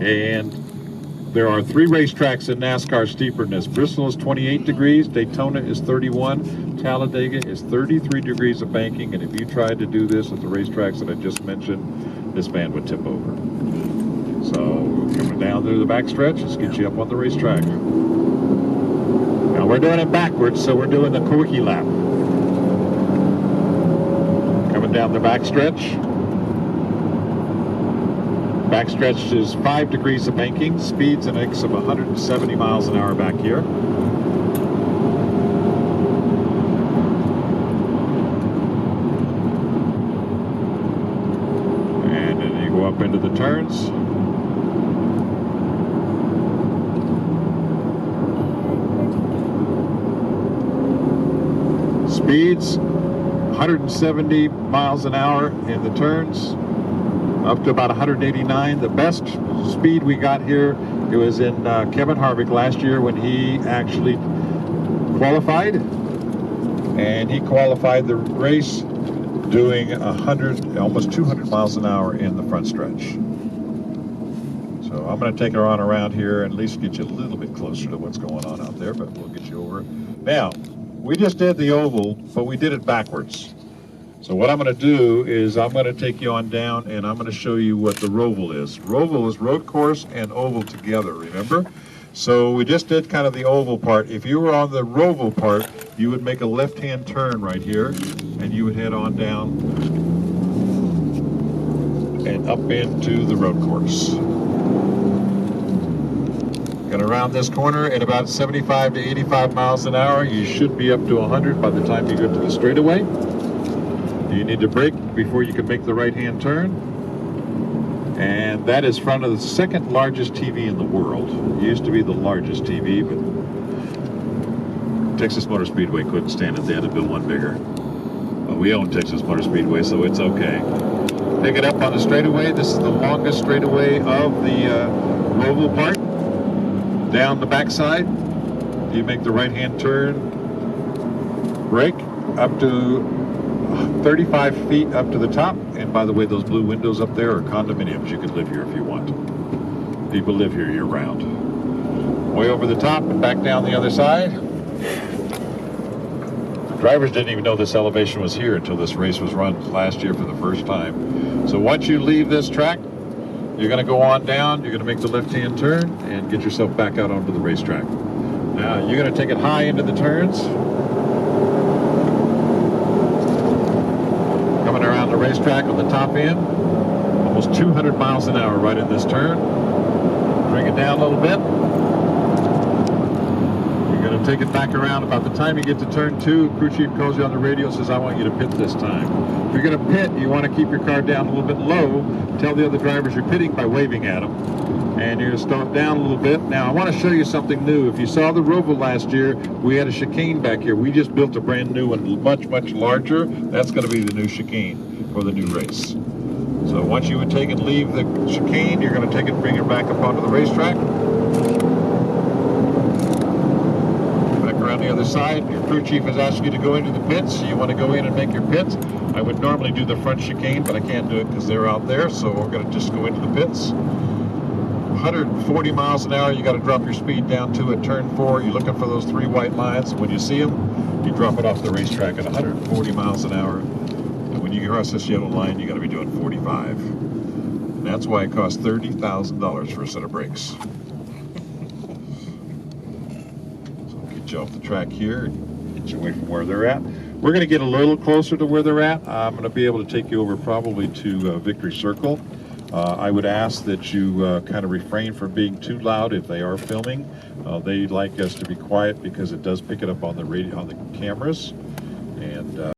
And there are 3 racetracks in NASCAR steeper than this. Bristol is 28 degrees, Daytona is 31, Talladega is 33 degrees of banking, and if you tried to do this at the racetracks that I just mentioned, this man would tip over. So, coming down through the backstretch, let's get you up on the racetrack. Now we're doing it backwards, so we're doing the quickie lap. Coming down the backstretch. Backstretch is 5 degrees of banking, speeds in excess of 170 miles an hour back here. And then you go up into the turns. Speeds 170 miles an hour in the turns, up to about 189. The best speed we got here, it was in Kevin Harvick last year when he actually qualified, and he qualified the race doing 100, almost 200 miles an hour in the front stretch. So I'm going to take her on around here and at least get you a little bit closer to what's going on out there, but we'll get you over. Now, we just did the oval, but we did it backwards. So what I'm going to do is I'm going to take you on down and I'm going to show you what the roval is. Roval is road course and oval together, remember? So we just did kind of the oval part. If you were on the roval part, you would make a left-hand turn right here and you would head on down and up into the road course. Going around this corner at about 75 to 85 miles an hour. You should be up to 100 by the time you get to the straightaway. You need to brake before you can make the right-hand turn. And that is front of the second largest TV in the world. It used to be the largest TV, but Texas Motor Speedway couldn't stand it. They had to build one bigger. Well, we own Texas Motor Speedway, so it's okay. Pick it up on the straightaway. This is the longest straightaway of the oval part. Down the backside, you make the right-hand turn, brake up to 35 feet up to the top, and by the way, those blue windows up there are condominiums. You can live here if you want. People live here year-round. Way over the top and back down the other side. The drivers didn't even know this elevation was here until this race was run last year for the first time. So once you leave this track, you're going to go on down, you're going to make the left-hand turn and get yourself back out onto the racetrack. Now, you're going to take it high into the turns. Coming around the racetrack on the top end, almost 200 miles an hour right in this turn. Bring it down a little bit. You're going to take it back around. About the time you get to turn 2, crew chief calls you on the radio and says, I want you to pit this time. If you're going to pit, you want to keep your car down a little bit low. Tell the other drivers you're pitting by waving at them. And you're going to start down a little bit. Now, I want to show you something new. If you saw the roval last year, we had a chicane back here. We just built a brand new one, much, much larger. That's going to be the new chicane for the new race. So once you would take and leave the chicane, you're going to take it and bring it back up onto the racetrack. Back around the other side. Your crew chief has asked you to go into the pits. You want to go in and make your pits. I would normally do the front chicane, but I can't do it because they're out there. So we're going to just go into the pits. 140 miles an hour, you got to drop your speed down to at turn 4. You're looking for those 3 white lines. When you see them, you drop it off the racetrack at 140 miles an hour. And when you cross this yellow line, you got to be doing 45. And that's why it costs $30,000 for a set of brakes. So we'll get you off the track here, get you away from where they're at. We're going to get a little closer to where they're at. I'm going to be able to take you over probably to Victory Circle. I would ask that you kind of refrain from being too loud if they are filming. They like us to be quiet because it does pick it up on the radio, on the cameras. And